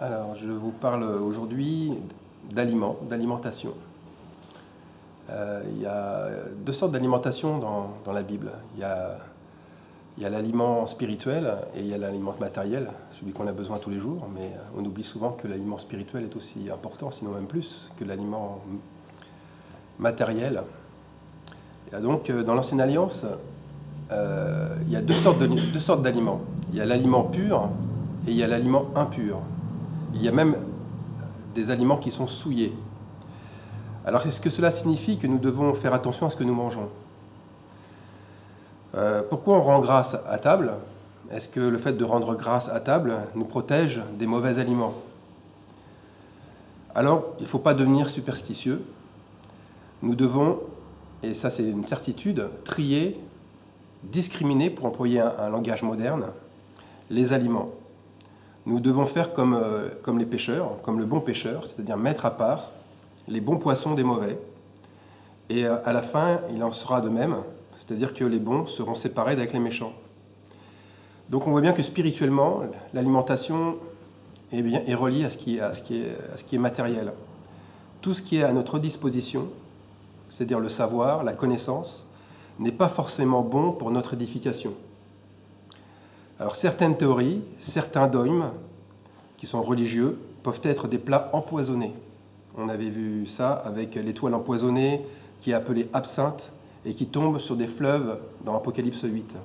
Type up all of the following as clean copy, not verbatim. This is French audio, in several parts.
Alors, je vous parle aujourd'hui d'aliments, d'alimentation. Il y a deux sortes d'alimentation dans la Bible. Il y a l'aliment spirituel et il y a l'aliment matériel, celui qu'on a besoin tous les jours, mais on oublie souvent que l'aliment spirituel est aussi important, sinon même plus, que l'aliment matériel. Et donc, dans l'Ancienne Alliance, il y a deux sortes d'aliments. Il y a l'aliment pur et il y a l'aliment impur. Il y a même des aliments qui sont souillés. Alors, est-ce que cela signifie que nous devons faire attention à ce que nous mangeons ? Pourquoi on rend grâce à table ? Est-ce que le fait de rendre grâce à table nous protège des mauvais aliments ? Alors, il ne faut pas devenir superstitieux. Nous devons, et ça c'est une certitude, trier, discriminer, pour employer un langage moderne, les aliments. Nous devons faire comme les pêcheurs, comme le bon pêcheur, c'est-à-dire mettre à part les bons poissons des mauvais. Et à la fin, il en sera de même, c'est-à-dire que les bons seront séparés d'avec les méchants. Donc on voit bien que spirituellement, l'alimentation est reliée à ce qui est matériel. Tout ce qui est à notre disposition, c'est-à-dire le savoir, la connaissance, n'est pas forcément bon pour notre édification. Alors certaines théories, certains dogmes qui sont religieux peuvent être des plats empoisonnés. On avait vu ça avec l'étoile empoisonnée qui est appelée absinthe et qui tombe sur des fleuves dans Apocalypse 8.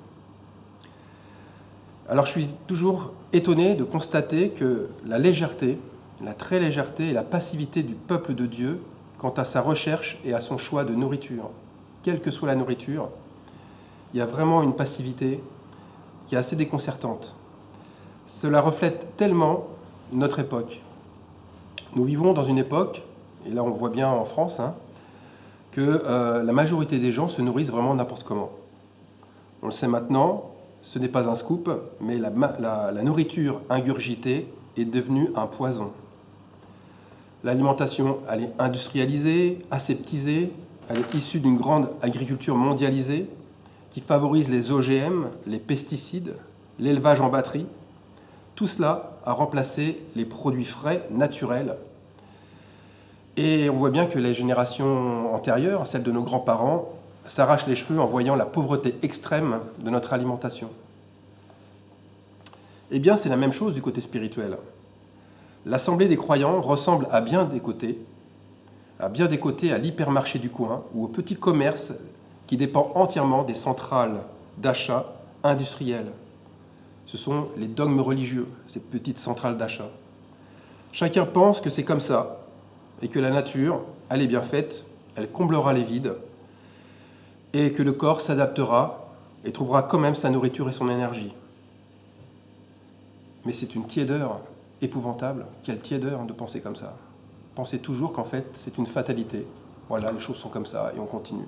Alors je suis toujours étonné de constater que la légèreté, la très légèreté et la passivité du peuple de Dieu quant à sa recherche et à son choix de nourriture, quelle que soit la nourriture, il y a vraiment une passivité qui est assez déconcertante. Cela reflète tellement notre époque. Nous vivons dans une époque, et là on le voit bien en France, que la majorité des gens se nourrissent vraiment n'importe comment. On le sait maintenant, ce n'est pas un scoop, mais la nourriture ingurgitée est devenue un poison. L'alimentation, elle est industrialisée, aseptisée, elle est issue d'une grande agriculture mondialisée qui favorise les OGM, les pesticides, l'élevage en batterie. Tout cela a remplacé les produits frais, naturels. Et on voit bien que les générations antérieures, celles de nos grands-parents, s'arrachent les cheveux en voyant la pauvreté extrême de notre alimentation. Eh bien, c'est la même chose du côté spirituel. L'Assemblée des croyants ressemble à bien des côtés à l'hypermarché du coin ou au petit commerce qui dépend entièrement des centrales d'achat industrielles. Ce sont les dogmes religieux, ces petites centrales d'achat. Chacun pense que c'est comme ça et que la nature, elle est bien faite, elle comblera les vides et que le corps s'adaptera et trouvera quand même sa nourriture et son énergie. Mais c'est une tiédeur épouvantable. Quelle tiédeur de penser comme ça. Pensez toujours qu'en fait, c'est une fatalité. Voilà, les choses sont comme ça et on continue.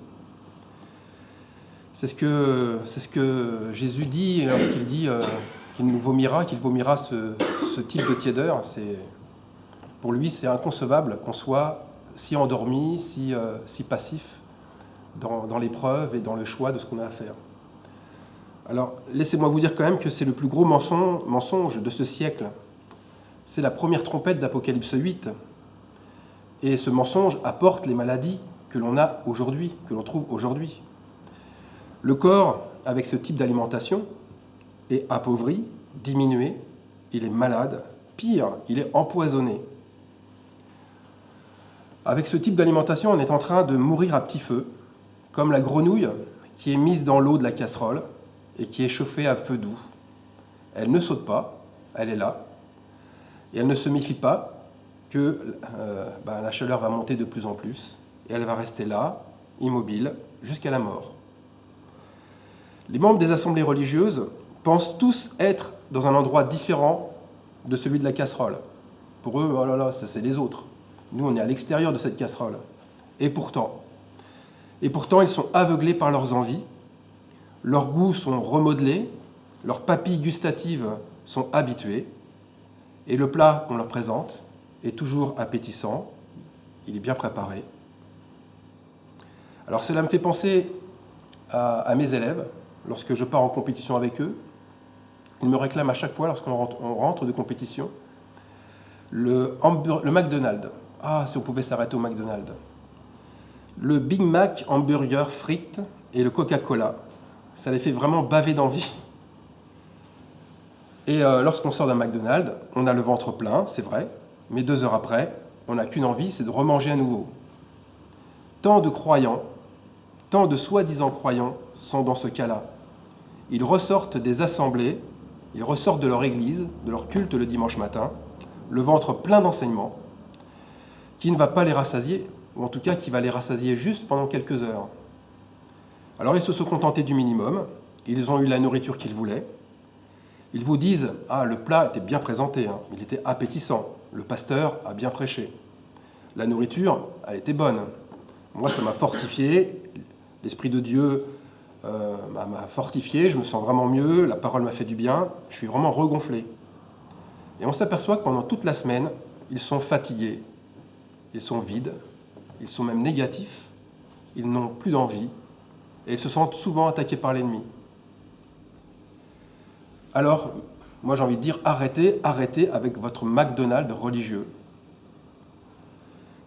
C'est ce que Jésus dit lorsqu'il dit qu'il vomira ce type de tiédeur. Pour lui, c'est inconcevable qu'on soit si endormi, si passif dans l'épreuve et dans le choix de ce qu'on a à faire. Alors, laissez-moi vous dire quand même que c'est le plus gros mensonge de ce siècle. C'est la première trompette d'Apocalypse 8. Et ce mensonge apporte les maladies que l'on a aujourd'hui, que l'on trouve aujourd'hui. Le corps, avec ce type d'alimentation, est appauvri, diminué, il est malade, pire, il est empoisonné. Avec ce type d'alimentation, on est en train de mourir à petit feu, comme la grenouille qui est mise dans l'eau de la casserole et qui est chauffée à feu doux. Elle ne saute pas, elle est là, et elle ne se méfie pas que la chaleur va monter de plus en plus, et elle va rester là, immobile, jusqu'à la mort. Les membres des assemblées religieuses pensent tous être dans un endroit différent de celui de la casserole. Pour eux, oh là là, ça c'est les autres. Nous, on est à l'extérieur de cette casserole. Et pourtant, ils sont aveuglés par leurs envies, leurs goûts sont remodelés, leurs papilles gustatives sont habituées, et le plat qu'on leur présente est toujours appétissant, il est bien préparé. Alors cela me fait penser à mes élèves, lorsque je pars en compétition avec eux. Ils me réclament à chaque fois, lorsqu'on rentre de compétition, le McDonald's. Ah, si on pouvait s'arrêter au McDonald's. Le Big Mac, hamburger, frites et le Coca-Cola. Ça les fait vraiment baver d'envie. Et lorsqu'on sort d'un McDonald's, on a le ventre plein, c'est vrai, mais 2 heures après, on n'a qu'une envie, c'est de remanger à nouveau. Tant de croyants, tant de soi-disant croyants sont dans ce cas-là. Ils ressortent des assemblées, ils ressortent de leur église, de leur culte le dimanche matin, le ventre plein d'enseignements, qui ne va pas les rassasier, ou en tout cas qui va les rassasier juste pendant quelques heures. Alors ils se sont contentés du minimum, ils ont eu la nourriture qu'ils voulaient. Ils vous disent « Ah, le plat était bien présenté, hein, il était appétissant, le pasteur a bien prêché. La nourriture, elle était bonne. Moi, ça m'a fortifié, l'Esprit de Dieu m'a fortifié, je me sens vraiment mieux, la parole m'a fait du bien, je suis vraiment regonflé. » Et on s'aperçoit que pendant toute la semaine, ils sont fatigués, ils sont vides, ils sont même négatifs, ils n'ont plus d'envie, et ils se sentent souvent attaqués par l'ennemi. Alors, moi j'ai envie de dire, arrêtez avec votre McDonald's religieux.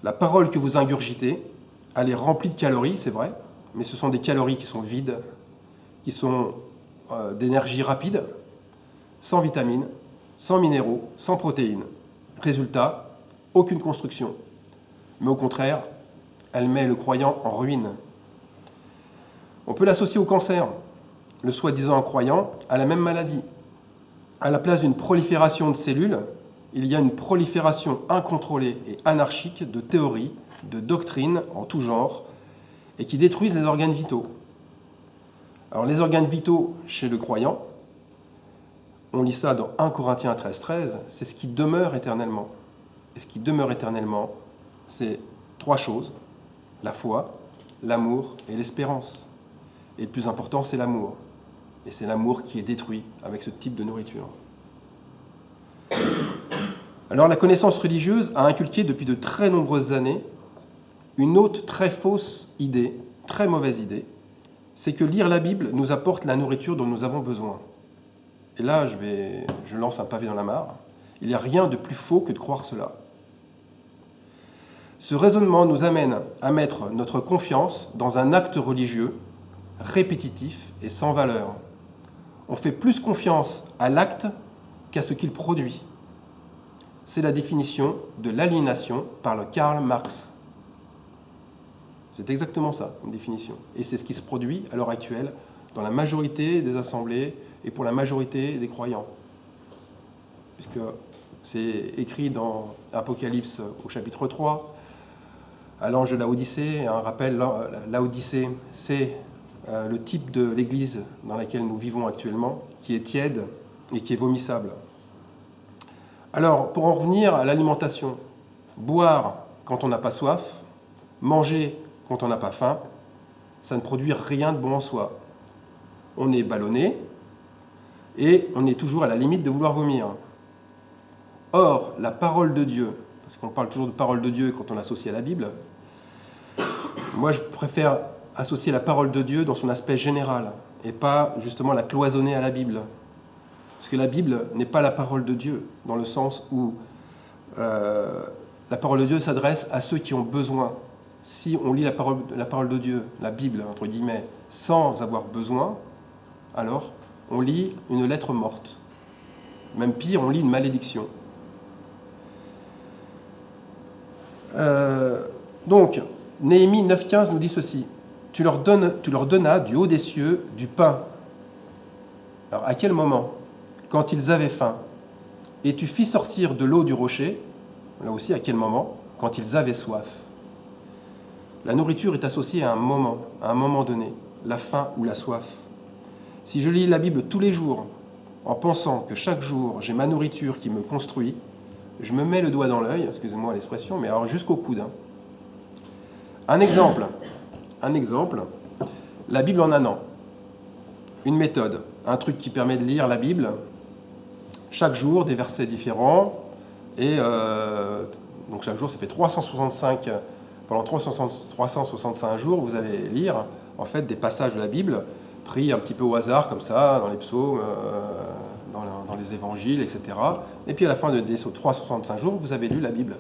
La parole que vous ingurgitez, elle est remplie de calories, c'est vrai, mais ce sont des calories qui sont vides, qui sont d'énergie rapide, sans vitamines, sans minéraux, sans protéines. Résultat, aucune construction. Mais au contraire, elle met le croyant en ruine. On peut l'associer au cancer. Le soi-disant croyant a la même maladie. À la place d'une prolifération de cellules, il y a une prolifération incontrôlée et anarchique de théories, de doctrines en tout genre, et qui détruisent les organes vitaux. Alors les organes vitaux chez le croyant, on lit ça dans 1 Corinthiens 13, c'est ce qui demeure éternellement. Et ce qui demeure éternellement, c'est 3 choses, la foi, l'amour et l'espérance. Et le plus important, c'est l'amour. Et c'est l'amour qui est détruit avec ce type de nourriture. Alors la connaissance religieuse a inculqué depuis de très nombreuses années une autre très fausse idée, très mauvaise idée, c'est que lire la Bible nous apporte la nourriture dont nous avons besoin. Et là, je lance un pavé dans la mare. Il n'y a rien de plus faux que de croire cela. Ce raisonnement nous amène à mettre notre confiance dans un acte religieux répétitif et sans valeur. On fait plus confiance à l'acte qu'à ce qu'il produit. C'est la définition de l'aliénation par le Karl Marx. C'est exactement ça, une définition. Et c'est ce qui se produit à l'heure actuelle dans la majorité des assemblées et pour la majorité des croyants. Puisque c'est écrit dans Apocalypse au chapitre 3, à l'ange de Laodicée, un rappel, Laodicée, c'est le type de l'église dans laquelle nous vivons actuellement, qui est tiède et qui est vomissable. Alors, pour en revenir à l'alimentation, boire quand on n'a pas soif, manger quand on n'a pas faim, ça ne produit rien de bon en soi. On est ballonné et on est toujours à la limite de vouloir vomir. Or, la parole de Dieu, parce qu'on parle toujours de parole de Dieu quand on l'associe à la Bible, moi je préfère associer la parole de Dieu dans son aspect général et pas justement la cloisonner à la Bible. Parce que la Bible n'est pas la parole de Dieu, dans le sens où la parole de Dieu s'adresse à ceux qui ont besoin. Si on lit la parole de Dieu, la Bible, entre guillemets, sans avoir besoin, alors on lit une lettre morte. Même pire, on lit une malédiction. Donc, Néhémie 9,15 nous dit ceci. Tu leur donnas du haut des cieux du pain. Alors, à quel moment? Quand ils avaient faim. Et tu fis sortir de l'eau du rocher. Là aussi, à quel moment? Quand ils avaient soif. La nourriture est associée à un moment donné, la faim ou la soif. Si je lis la Bible tous les jours, en pensant que chaque jour j'ai ma nourriture qui me construit, je me mets le doigt dans l'œil, excusez-moi l'expression, mais alors jusqu'au coude. Un exemple, la Bible en un an. Une méthode, un truc qui permet de lire la Bible chaque jour, des versets différents, et donc chaque jour ça fait 365, pendant 365 jours, vous allez lire en fait des passages de la Bible pris un petit peu au hasard comme ça, dans les psaumes, dans les évangiles, etc. Et puis à la fin des 365 jours, vous avez lu la Bible.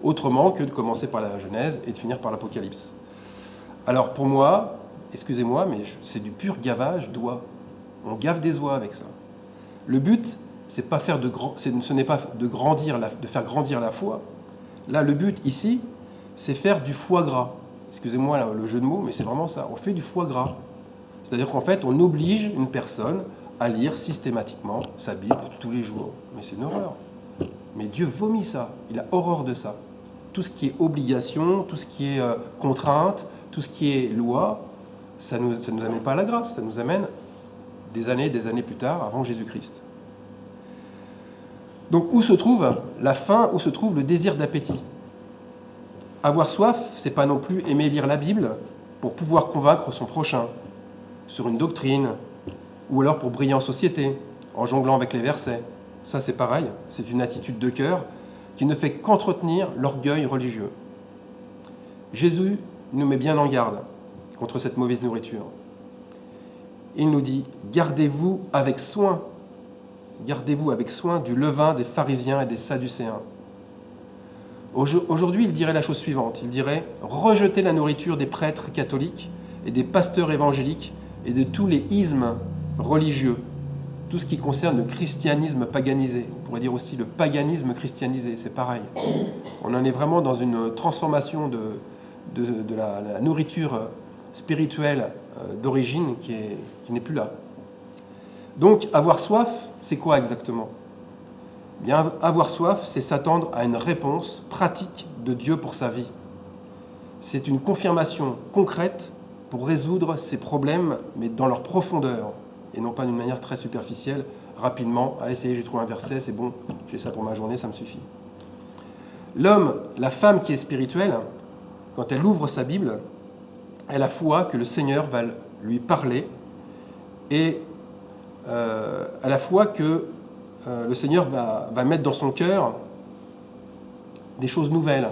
Autrement que de commencer par la Genèse et de finir par l'Apocalypse. Alors pour moi, excusez-moi, mais c'est du pur gavage d'oies. On gave des oies avec ça. Le but, ce n'est pas de faire grandir la foi. Là, le but ici, c'est faire du foie gras. Excusez-moi le jeu de mots, mais c'est vraiment ça. On fait du foie gras. C'est-à-dire qu'en fait, on oblige une personne à lire systématiquement sa Bible tous les jours. Mais c'est une horreur. Mais Dieu vomit ça. Il a horreur de ça. Tout ce qui est obligation, tout ce qui est contrainte, tout ce qui est loi, ça nous amène pas à la grâce. Ça nous amène des années plus tard, avant Jésus-Christ. Donc, où se trouve la faim, où se trouve le désir d'appétit? Avoir soif, c'est pas non plus aimer lire la Bible pour pouvoir convaincre son prochain sur une doctrine, ou alors pour briller en société, en jonglant avec les versets. Ça, c'est pareil, c'est une attitude de cœur qui ne fait qu'entretenir l'orgueil religieux. Jésus nous met bien en garde contre cette mauvaise nourriture. Il nous dit « Gardez-vous avec soin du levain des pharisiens et des sadducéens. » Aujourd'hui, il dirait la chose suivante. Il dirait « Rejetez la nourriture des prêtres catholiques et des pasteurs évangéliques et de tous les ismes religieux, tout ce qui concerne le christianisme paganisé. » On pourrait dire aussi le paganisme christianisé, c'est pareil. On en est vraiment dans une transformation de la nourriture spirituelle d'origine qui n'est plus là. Donc, avoir soif, c'est quoi exactement? Bien, avoir soif, c'est s'attendre à une réponse pratique de Dieu pour sa vie. C'est une confirmation concrète pour résoudre ses problèmes, mais dans leur profondeur, et non pas d'une manière très superficielle, rapidement. Allez, ça y est, j'ai trouvé un verset, c'est bon, j'ai ça pour ma journée, ça me suffit. L'homme, la femme qui est spirituelle, quand elle ouvre sa Bible, elle a foi que le Seigneur va lui parler, et à la fois que le Seigneur va mettre dans son cœur des choses nouvelles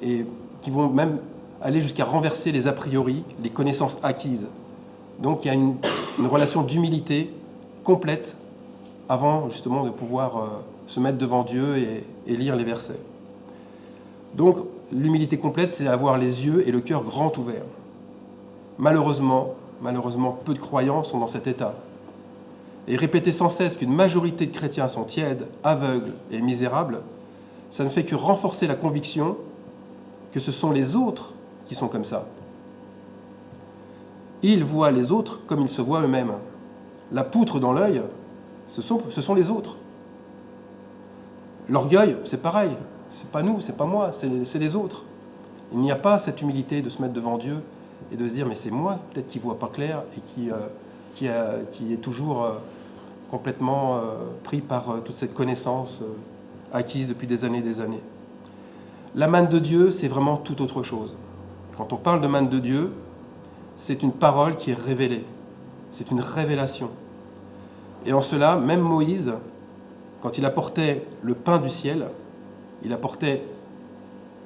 et qui vont même aller jusqu'à renverser les a priori, les connaissances acquises. Donc il y a une relation d'humilité complète avant justement de pouvoir se mettre devant Dieu et lire les versets. Donc l'humilité complète, c'est avoir les yeux et le cœur grand ouverts. Malheureusement, peu de croyants sont dans cet état. Et répéter sans cesse qu'une majorité de chrétiens sont tièdes, aveugles et misérables, ça ne fait que renforcer la conviction que ce sont les autres qui sont comme ça. Ils voient les autres comme ils se voient eux-mêmes. La poutre dans l'œil, ce sont les autres. L'orgueil, c'est pareil. C'est pas nous, c'est pas moi, c'est les autres. Il n'y a pas cette humilité de se mettre devant Dieu et de se dire mais c'est moi peut-être qui ne vois pas clair et qui est toujours complètement pris par toute cette connaissance acquise depuis des années et des années. La manne de Dieu, c'est vraiment tout autre chose. Quand on parle de manne de Dieu, c'est une parole qui est révélée. C'est une révélation. Et en cela, même Moïse, quand il apportait le pain du ciel, il apportait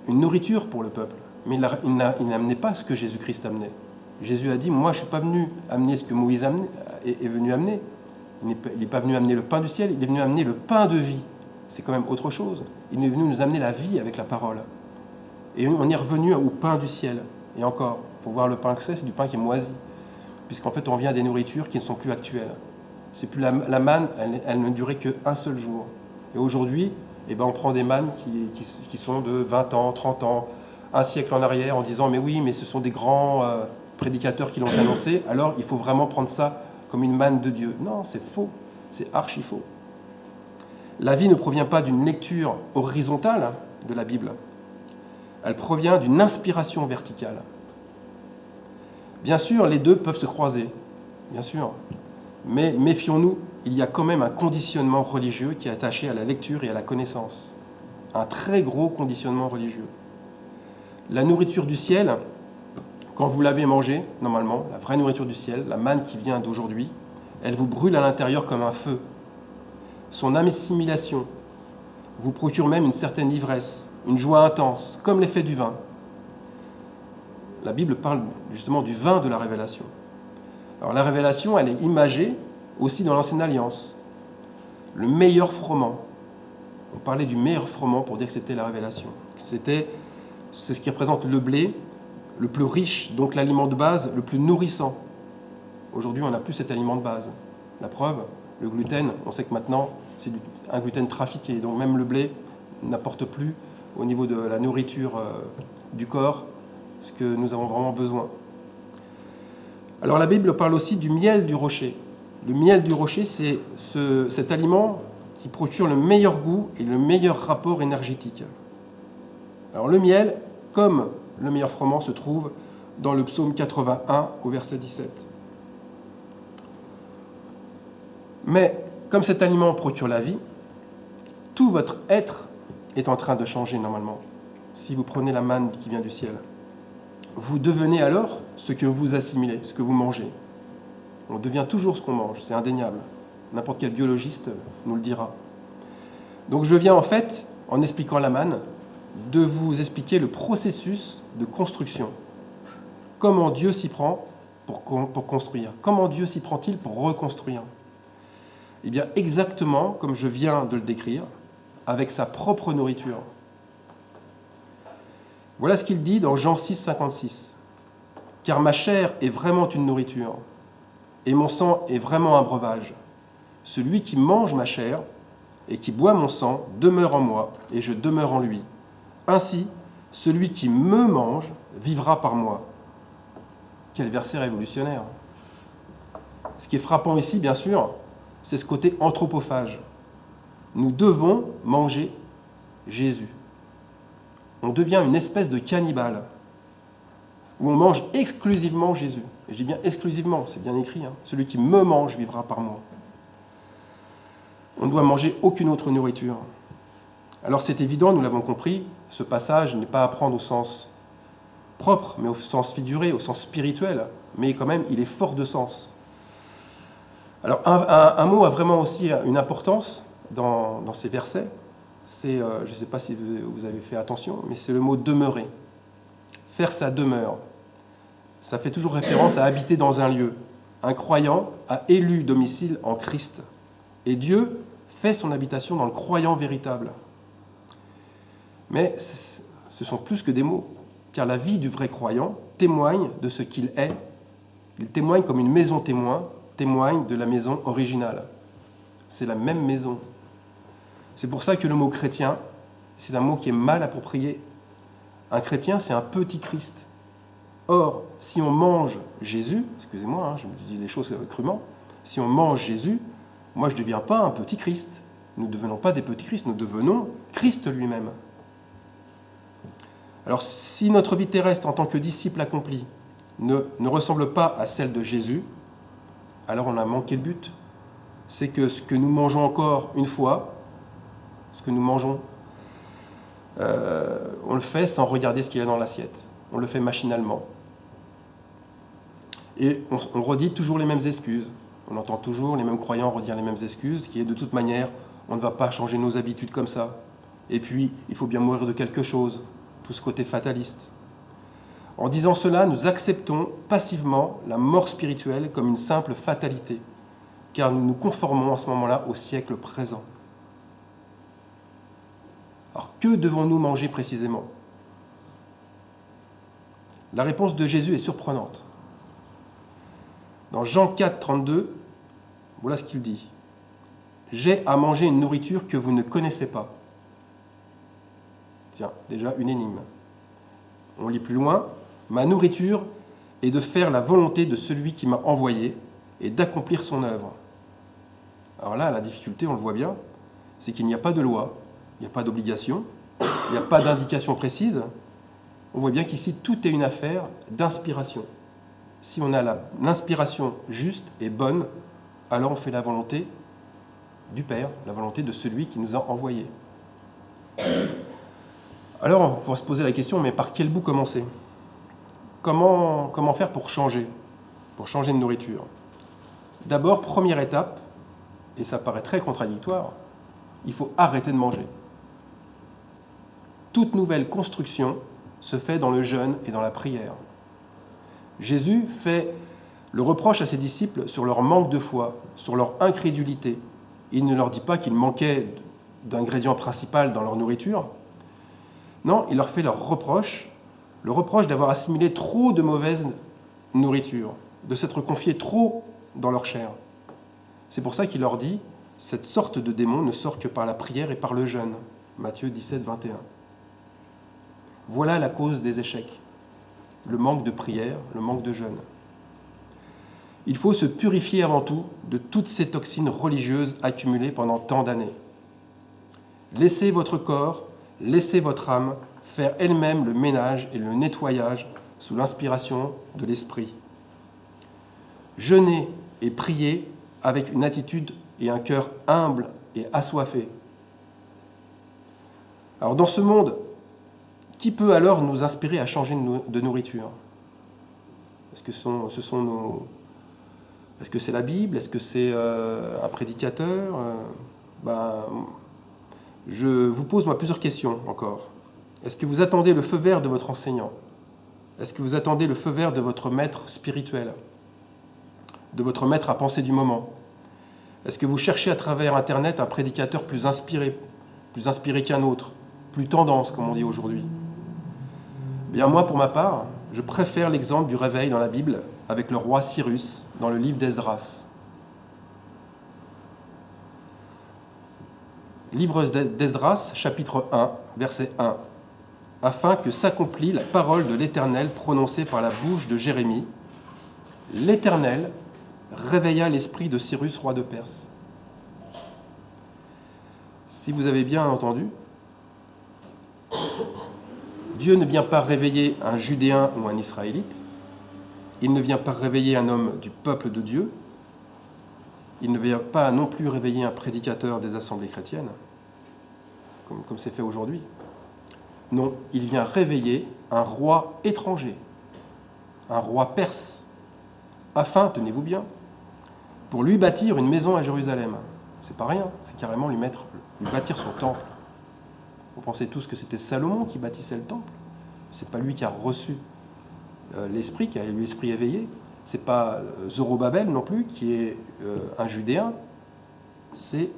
une nourriture pour le peuple. Mais il n'amenait pas ce que Jésus-Christ amenait. Jésus a dit, moi je ne suis pas venu amener ce que Moïse est venu amener. Il n'est pas venu amener le pain du ciel, il est venu amener le pain de vie. C'est quand même autre chose. Il est venu nous amener la vie avec la parole. Et on est revenu au pain du ciel. Et encore, pour voir le pain que c'est du pain qui est moisi. Puisqu'en fait, on vient à des nourritures qui ne sont plus actuelles. C'est plus la manne, elle ne durait qu'un seul jour. Et aujourd'hui, on prend des mannes qui sont de 20 ans, 30 ans, un siècle en arrière, en disant « mais oui, mais ce sont des grands prédicateurs qui l'ont annoncé, alors il faut vraiment prendre ça comme une manne de Dieu. » Non, c'est faux, c'est archi faux. La vie ne provient pas d'une lecture horizontale de la Bible. Elle provient d'une inspiration verticale. Bien sûr, les deux peuvent se croiser, bien sûr. Mais méfions-nous, il y a quand même un conditionnement religieux qui est attaché à la lecture et à la connaissance. Un très gros conditionnement religieux. La nourriture du ciel, quand vous l'avez mangée, normalement, la vraie nourriture du ciel, la manne qui vient d'aujourd'hui, elle vous brûle à l'intérieur comme un feu. Son assimilation vous procure même une certaine ivresse, une joie intense, comme l'effet du vin. La Bible parle justement du vin de la révélation. Alors la révélation, elle est imagée aussi dans l'Ancienne Alliance. le meilleur froment. On parlait du meilleur froment pour dire que c'était la révélation. C'est ce qui représente le blé, le plus riche, donc l'aliment de base, le plus nourrissant. Aujourd'hui, on n'a plus cet aliment de base. La preuve, le gluten, on sait que maintenant, c'est un gluten trafiqué. Donc même le blé n'apporte plus, au niveau de la nourriture du corps, ce que nous avons vraiment besoin. Alors la Bible parle aussi du miel du rocher. Le miel du rocher, c'est cet aliment qui procure le meilleur goût et le meilleur rapport énergétique. Alors le miel, comme le meilleur froment, se trouve dans le psaume 81 au verset 17. Mais comme cet aliment procure la vie, tout votre être est en train de changer normalement. Si vous prenez la manne qui vient du ciel, vous devenez alors ce que vous assimilez, ce que vous mangez. On devient toujours ce qu'on mange, c'est indéniable. N'importe quel biologiste nous le dira. Donc je viens en fait, en expliquant la manne, de vous expliquer le processus de construction. Comment Dieu s'y prend pour construire. Comment Dieu s'y prend-il pour reconstruire? Eh bien exactement comme je viens de le décrire, avec sa propre nourriture. Voilà ce qu'il dit dans Jean 6, 56. « Car ma chair est vraiment une nourriture, et mon sang est vraiment un breuvage. Celui qui mange ma chair et qui boit mon sang demeure en moi, et je demeure en lui. Ainsi, celui qui me mange vivra par moi. » Quel verset révolutionnaire! Ce qui est frappant ici, bien sûr, c'est ce côté anthropophage. Nous devons manger Jésus. On devient une espèce de cannibale, où on mange exclusivement Jésus. Et je dis bien exclusivement, c'est bien écrit. Celui qui me mange vivra par moi. On ne doit manger aucune autre nourriture. Alors c'est évident, nous l'avons compris, ce passage n'est pas à prendre au sens propre, mais au sens figuré, au sens spirituel. Mais quand même, il est fort de sens. Alors un mot a vraiment aussi une importance dans ces versets. C'est, je ne sais pas si vous avez fait attention, mais c'est le mot « demeurer ». Faire sa demeure. Ça fait toujours référence à habiter dans un lieu. Un croyant a élu domicile en Christ. Et Dieu fait son habitation dans le croyant véritable. Mais ce sont plus que des mots, car la vie du vrai croyant témoigne de ce qu'il est. Il témoigne comme une maison témoin, témoigne de la maison originale. C'est la même maison. C'est pour ça que le mot chrétien, c'est un mot qui est mal approprié. Un chrétien, c'est un petit Christ. Or, si on mange Jésus, excusez-moi, je me dis les choses crûment, si on mange Jésus, moi je ne deviens pas un petit Christ. Nous ne devenons pas des petits Christ, nous devenons Christ lui-même. Alors, si notre vie terrestre en tant que disciple accompli ne ressemble pas à celle de Jésus, alors on a manqué le but. C'est que ce que nous mangeons encore une fois, ce que nous mangeons, on le fait sans regarder ce qu'il y a dans l'assiette. On le fait machinalement. Et on redit toujours les mêmes excuses. On entend toujours les mêmes croyants redire les mêmes excuses, qui est de toute manière, on ne va pas changer nos habitudes comme ça. Et puis, il faut bien mourir de quelque chose. Tout ce côté fataliste. En disant cela, nous acceptons passivement la mort spirituelle comme une simple fatalité, car nous nous conformons à ce moment-là au siècle présent. Alors, que devons-nous manger précisément? La réponse de Jésus est surprenante. Dans Jean 4, 32, voilà ce qu'il dit. « J'ai à manger une nourriture que vous ne connaissez pas. » Tiens, déjà une énigme. On lit plus loin. « Ma nourriture est de faire la volonté de celui qui m'a envoyé et d'accomplir son œuvre. » Alors là, la difficulté, on le voit bien, c'est qu'il n'y a pas de loi, il n'y a pas d'obligation, il n'y a pas d'indication précise. On voit bien qu'ici, tout est une affaire d'inspiration. Si on a l'inspiration juste et bonne, alors on fait la volonté du Père, la volonté de celui qui nous a envoyés. Alors, on pourrait se poser la question, mais par quel bout commencer? Comment faire pour changer de nourriture? D'abord, première étape, et ça paraît très contradictoire, il faut arrêter de manger. Toute nouvelle construction se fait dans le jeûne et dans la prière. Jésus fait le reproche à ses disciples sur leur manque de foi, sur leur incrédulité, Il ne leur dit pas qu'il manquait d'ingrédient principal dans leur nourriture. Non, il leur fait le reproche d'avoir assimilé trop de mauvaise nourriture, de s'être confié trop dans leur chair. C'est pour ça qu'il leur dit, cette sorte de démon ne sort que par la prière et par le jeûne. Matthieu 17, 21. Voilà la cause des échecs. Le manque de prière, le manque de jeûne. Il faut se purifier avant tout de toutes ces toxines religieuses accumulées pendant tant d'années. Laissez votre corps, laissez votre âme faire elle-même le ménage et le nettoyage sous l'inspiration de l'Esprit. Jeûnez et priez avec une attitude et un cœur humble et assoiffé. Alors dans ce monde, qui peut alors nous inspirer à changer de nourriture? Est-ce que c'est la Bible? Est-ce que c'est un prédicateur? Je vous pose plusieurs questions encore. Est-ce que vous attendez le feu vert de votre enseignant? Est-ce que vous attendez le feu vert de votre maître spirituel? De votre maître à penser du moment? Est-ce que vous cherchez à travers Internet un prédicateur plus inspiré qu'un autre, plus tendance, comme on dit aujourd'hui? Bien moi, pour ma part, je préfère l'exemple du réveil dans la Bible avec le roi Cyrus dans le livre d'Esdras. Livre d'Esdras, chapitre 1, verset 1. Afin que s'accomplit la parole de l'Éternel prononcée par la bouche de Jérémie, l'Éternel réveilla l'esprit de Cyrus, roi de Perse. Si vous avez bien entendu, Dieu ne vient pas réveiller un Judéen ou un Israélite, il ne vient pas réveiller un homme du peuple de Dieu, il ne vient pas non plus réveiller un prédicateur des assemblées chrétiennes, comme c'est fait aujourd'hui. Non, il vient réveiller un roi étranger, un roi perse, afin, tenez-vous bien, pour lui bâtir une maison à Jérusalem. C'est pas rien, c'est carrément lui bâtir son temple. Vous pensez tous que c'était Salomon qui bâtissait le temple? C'est pas lui qui a reçu l'esprit, qui a eu l'esprit éveillé. C'est pas Zorobabel non plus, qui est un Judéen. C'est,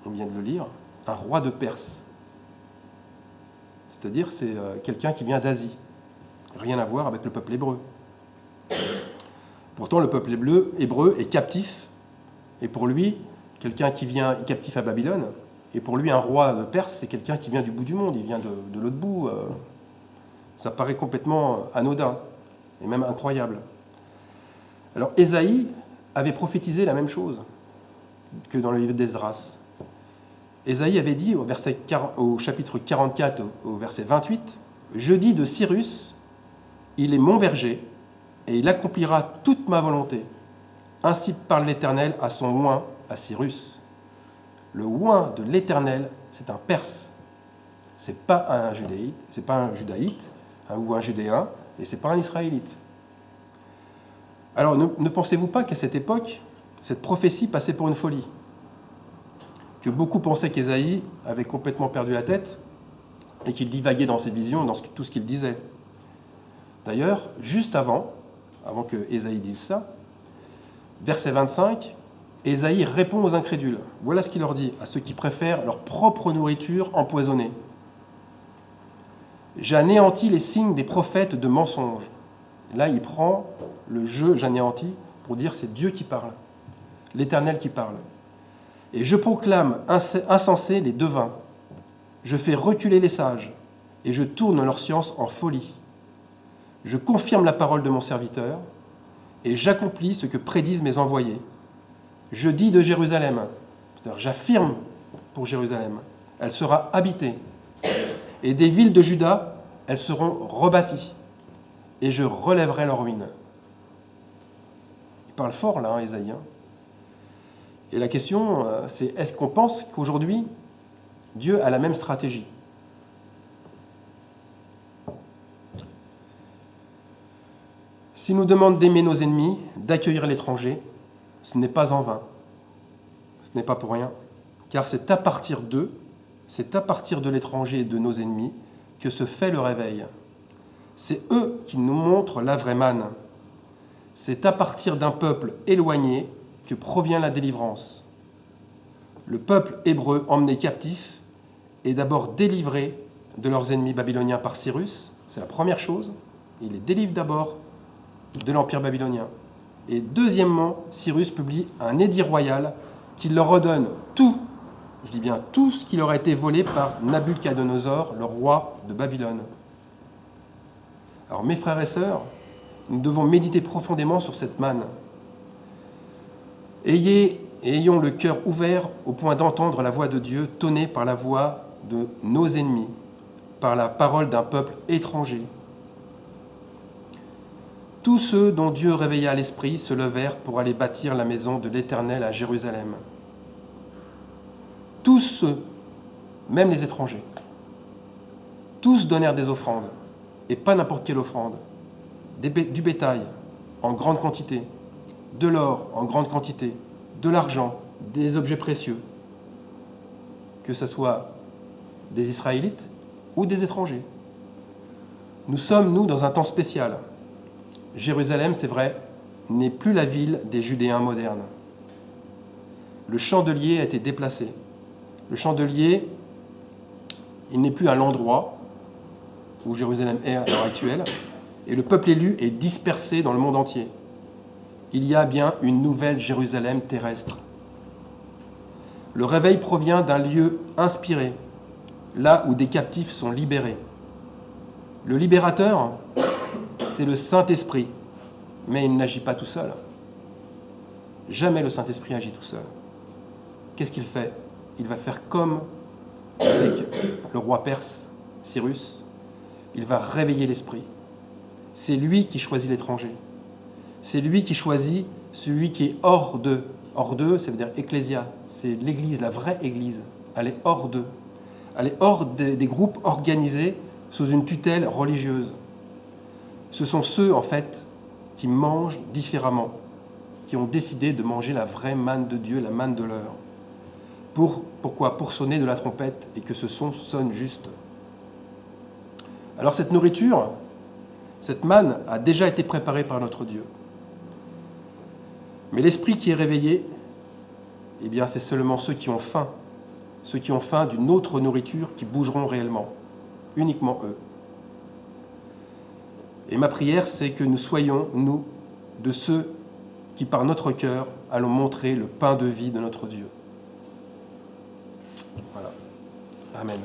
on vient de le lire, un roi de Perse. C'est-à-dire, c'est quelqu'un qui vient d'Asie. Rien à voir avec le peuple hébreu. Pourtant, le peuple hébreu est captif. Et pour lui, quelqu'un qui vient captif à Babylone, et pour lui, un roi de Perse, c'est quelqu'un qui vient du bout du monde, il vient de l'autre bout. Ça paraît complètement anodin, et même incroyable. Alors, Ésaïe avait prophétisé la même chose que dans le livre d'Esdras. Ésaïe avait dit au chapitre 44, au verset 28, « Je dis de Cyrus, il est mon berger, et il accomplira toute ma volonté. Ainsi parle l'Éternel à son oint, à Cyrus. » Le oint de l'Éternel, c'est un Perse. C'est pas un judaïte ou un judéen, et c'est pas un israélite. Alors ne pensez-vous pas qu'à cette époque, cette prophétie passait pour une folie? Que beaucoup pensaient qu'Ésaïe avait complètement perdu la tête et qu'il divaguait dans ses visions, dans tout ce qu'il disait. D'ailleurs, juste avant que Ésaïe dise ça, verset 25, Ésaïe répond aux incrédules. Voilà ce qu'il leur dit, à ceux qui préfèrent leur propre nourriture empoisonnée. « J'anéantis les signes des prophètes de mensonges. » Là, il prend le jeu « j'anéantis » pour dire c'est Dieu qui parle, l'Éternel qui parle. « Et je proclame insensés les devins. Je fais reculer les sages, et je tourne leur science en folie. Je confirme la parole de mon serviteur, et j'accomplis ce que prédisent mes envoyés. Je dis de Jérusalem, c'est-à-dire j'affirme pour Jérusalem, elle sera habitée. Et des villes de Juda, elles seront rebâties. Et je relèverai leurs ruines. » Il parle fort là, Ésaïe. Et la question, c'est est-ce qu'on pense qu'aujourd'hui, Dieu a la même stratégie? S'il nous demande d'aimer nos ennemis, d'accueillir l'étranger, ce n'est pas en vain. Ce n'est pas pour rien. Car c'est à partir d'eux, c'est à partir de l'étranger et de nos ennemis que se fait le réveil. C'est eux qui nous montrent la vraie manne. C'est à partir d'un peuple éloigné que provient la délivrance. Le peuple hébreu emmené captif est d'abord délivré de leurs ennemis babyloniens par Cyrus. C'est la première chose. Il les délivre d'abord de l'Empire babylonien. Et deuxièmement, Cyrus publie un édit royal qui leur redonne tout, je dis bien tout ce qui leur a été volé par Nabuchodonosor, le roi de Babylone. Alors mes frères et sœurs, nous devons méditer profondément sur cette manne. Ayons le cœur ouvert au point d'entendre la voix de Dieu tonner par la voix de nos ennemis, par la parole d'un peuple étranger. Tous ceux dont Dieu réveilla l'esprit se levèrent pour aller bâtir la maison de l'Éternel à Jérusalem. Tous ceux, même les étrangers, tous donnèrent des offrandes, et pas n'importe quelle offrande, du bétail en grande quantité, de l'or en grande quantité, de l'argent, des objets précieux, que ce soit des Israélites ou des étrangers. Nous sommes, nous, dans un temps spécial. Jérusalem, c'est vrai, n'est plus la ville des Judéens modernes. Le chandelier a été déplacé. Le chandelier, il n'est plus à l'endroit où Jérusalem est à l'heure actuelle, et le peuple élu est dispersé dans le monde entier. Il y a bien une nouvelle Jérusalem terrestre. Le réveil provient d'un lieu inspiré, là où des captifs sont libérés. Le libérateur, c'est le Saint-Esprit, mais il n'agit pas tout seul. Jamais le Saint-Esprit agit tout seul. Qu'est-ce qu'il fait? Il va faire comme avec le roi perse, Cyrus. Il va réveiller l'esprit. C'est lui qui choisit l'étranger. C'est lui qui choisit celui qui est hors d'eux. Hors d'eux, ça veut dire ecclésia. C'est l'Église, la vraie Église. Elle est hors d'eux. Elle est hors des groupes organisés sous une tutelle religieuse. Ce sont ceux, en fait, qui mangent différemment, qui ont décidé de manger la vraie manne de Dieu, la manne de l'heure. Pourquoi? Pour sonner de la trompette et que ce son sonne juste. Alors cette nourriture, cette manne a déjà été préparée par notre Dieu. Mais l'esprit qui est réveillé, eh bien c'est seulement ceux qui ont faim d'une autre nourriture qui bougeront réellement, uniquement eux. Et ma prière, c'est que nous soyons, nous, de ceux qui, par notre cœur, allons montrer le pain de vie de notre Dieu. Voilà. Amen.